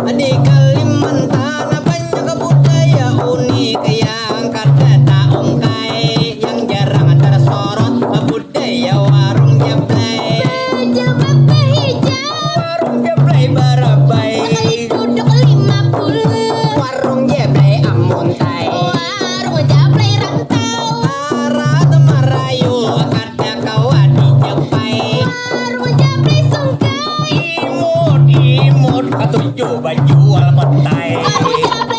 Di Kalimantan banyak budaya unik yang kada tak ungkai, yang jarang tersorot budaya warung jeblay. Jabab hijau, Warung jeblay barabai, sekali duduk 50. warung jeblay amuntai. Warung jablay rantau, Arat marayu kada kawa dijepai. warung jablay sungkai. Imut imut katuju baju al petai. Warung jablay